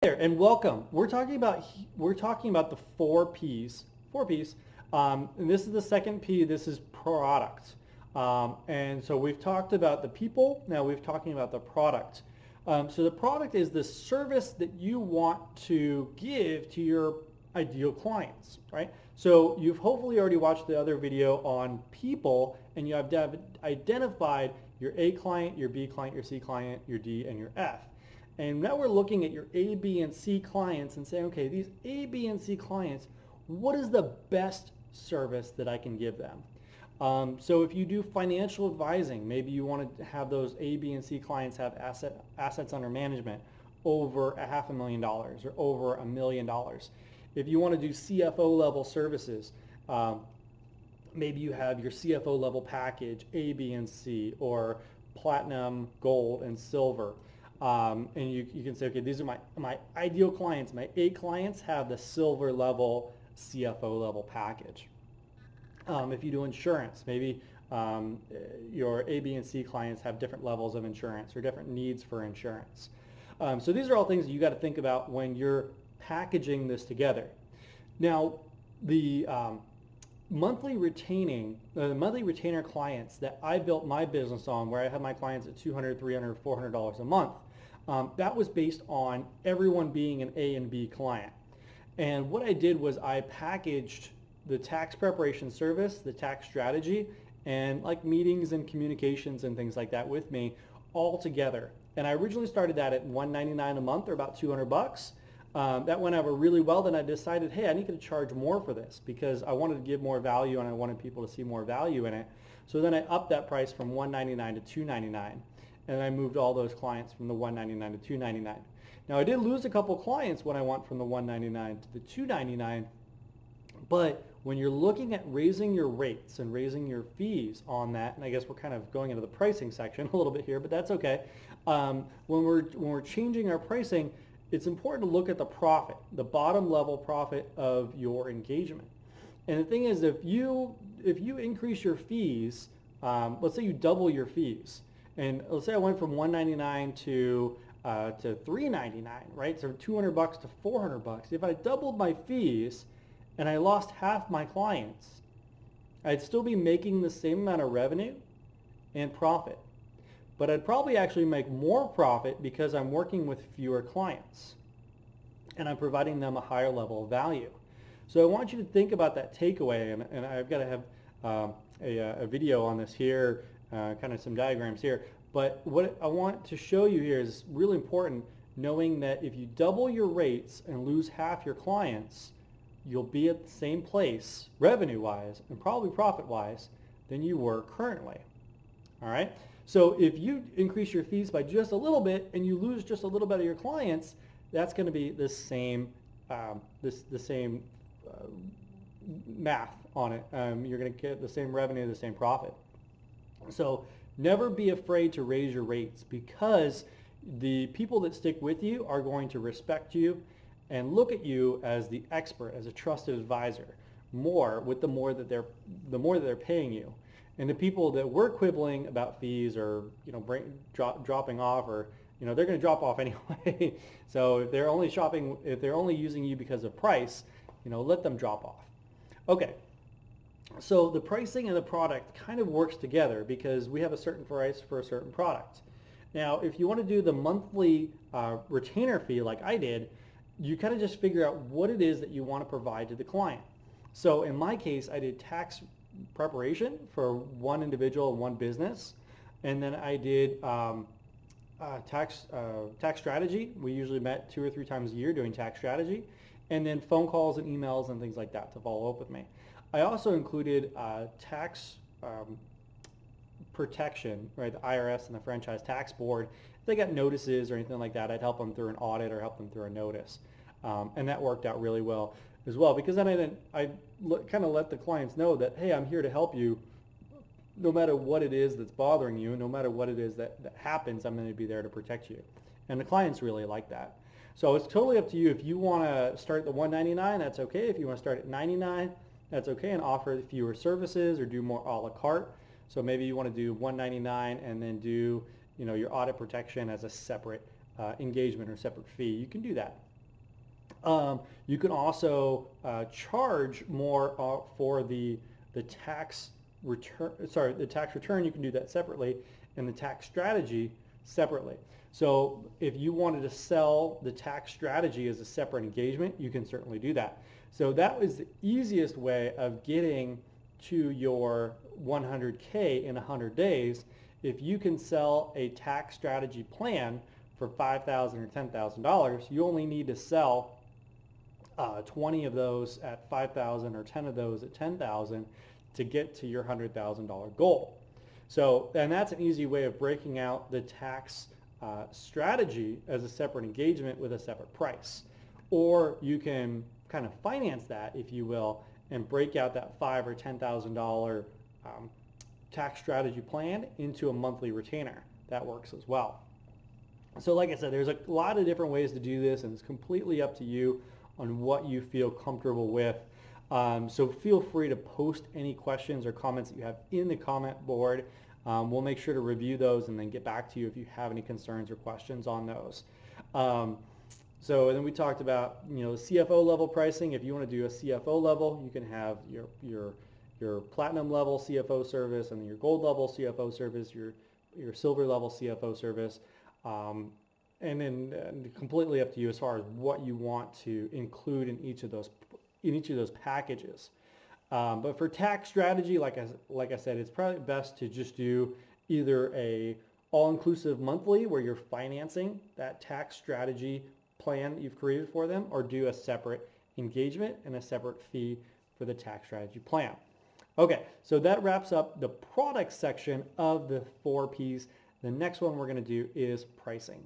There and welcome. We're talking about the four P's. Four P's. And this is the second P. This is product. And so we've talked about the people. Now we've talking about the product. So the product is the service that you want to give to your ideal clients, right? So you've hopefully already watched the other video on people, and you have identified your A client, your B client, your C client, your D, and your F. And now we're looking at your A, B, and C clients and saying, okay, these A, B, and C clients, what is the best service that I can give them? So if you do financial advising, maybe you want to have those A, B, and C clients have assets under management over $500,000 or over $1 million. If you want to do CFO level services, maybe you have your CFO level package, A, B, and C, or platinum, gold, and silver. And you can say, okay, these are my ideal clients. My A clients have the silver level CFO level package. If you do insurance, maybe your A, B, and C clients have different levels of insurance or different needs for insurance. So these are all things that you got to think about when you're packaging this together. Now, the monthly retainer clients that I built my business on, where I have my clients at $200, $300, $400 a month, that was based on everyone being an A and B client. And what I did was I packaged the tax preparation service, the tax strategy, and like meetings and communications and things like that with me all together. And I originally started that at $199 a month, or about 200 bucks. That went over really well. Then I decided, hey, I need to charge more for this because I wanted to give more value and I wanted people to see more value in it. So then I upped that price from $199 to $299, and I moved all those clients from the $199 to $299. Now I did lose a couple clients when I went from the $199 to the $299, but when you're looking at raising your rates and raising your fees on that, and I guess we're kind of going into the pricing section a little bit here, but that's okay. When we're changing our pricing, it's important to look at the profit, the bottom level profit of your engagement. And the thing is, if you increase your fees, let's say you double your fees, and let's say I went from $199 to $399, right? So 200 bucks to 400 bucks. If I doubled my fees and I lost half my clients, I'd still be making the same amount of revenue and profit. But I'd probably actually make more profit because I'm working with fewer clients and I'm providing them a higher level of value. So I want you to think about that takeaway, and I've got to have a video on this here, kind of some diagrams here. But what I want to show you here is really important, knowing that if you double your rates and lose half your clients, you'll be at the same place revenue-wise and probably profit-wise than you were currently. All right? So if you increase your fees by just a little bit and you lose just a little bit of your clients, that's going to be the same math on it. You're going to get the same revenue, the same profit. So never be afraid to raise your rates, because the people that stick with you are going to respect you and look at you as the expert, as a trusted advisor, the more that they're paying you. And the people that were quibbling about fees or dropping off, or they're going to drop off anyway. So if they're only using you because of price, let them drop off. Okay. So the pricing and the product kind of works together because we have a certain price for a certain product. Now, if you want to do the monthly retainer fee like I did, you kind of just figure out what it is that you want to provide to the client. So in my case, I did tax preparation for one individual and one business, and then I did tax strategy. We usually met 2 or 3 times a year doing tax strategy, and then phone calls and emails and things like that to follow up with me. I also included tax protection, right? The IRS and the Franchise Tax Board. If they got notices or anything like that, I'd help them through an audit or help them through a notice, and that worked out really well as well, because then I kind of let the clients know that, hey, I'm here to help you no matter what it is that's bothering you, no matter what it is that happens, I'm going to be there to protect you. And the clients really like that. So it's totally up to you. If you want to start at the $199, that's okay. If you want to start at $99, that's okay, and offer fewer services or do more a la carte. So maybe you want to do $199 and then do your audit protection as a separate engagement or separate fee. You can do that. You can also charge more for the tax return. Sorry, the tax return. You can do that separately, and the tax strategy separately. So if you wanted to sell the tax strategy as a separate engagement, you can certainly do that. So that was the easiest way of getting to your 100K in 100 days. If you can sell a tax strategy plan for $5,000 or $10,000, you only need to sell 20 of those at 5,000 or 10 of those at 10,000 to get to your $100,000 goal. So, and that's an easy way of breaking out the tax strategy as a separate engagement with a separate price. Or you can kind of finance that, if you will, and break out that $5,000 or $10,000 tax strategy plan into a monthly retainer. That works as well. So like I said, there's a lot of different ways to do this, and it's completely up to you on what you feel comfortable with. So feel free to post any questions or comments that you have in the comment board. We'll make sure to review those and then get back to you if you have any concerns or questions on those. So then we talked about, you know, CFO level pricing. If you want to do a CFO level, you can have your platinum level CFO service, and your gold level CFO service, your silver level CFO service. And then completely up to you as far as what you want to include in each of those packages. But for tax strategy, like I said, it's probably best to just do either a all-inclusive monthly where you're financing that tax strategy plan that you've created for them, or do a separate engagement and a separate fee for the tax strategy plan. Okay, so that wraps up the product section of the 4 Ps. The next one we're going to do is pricing.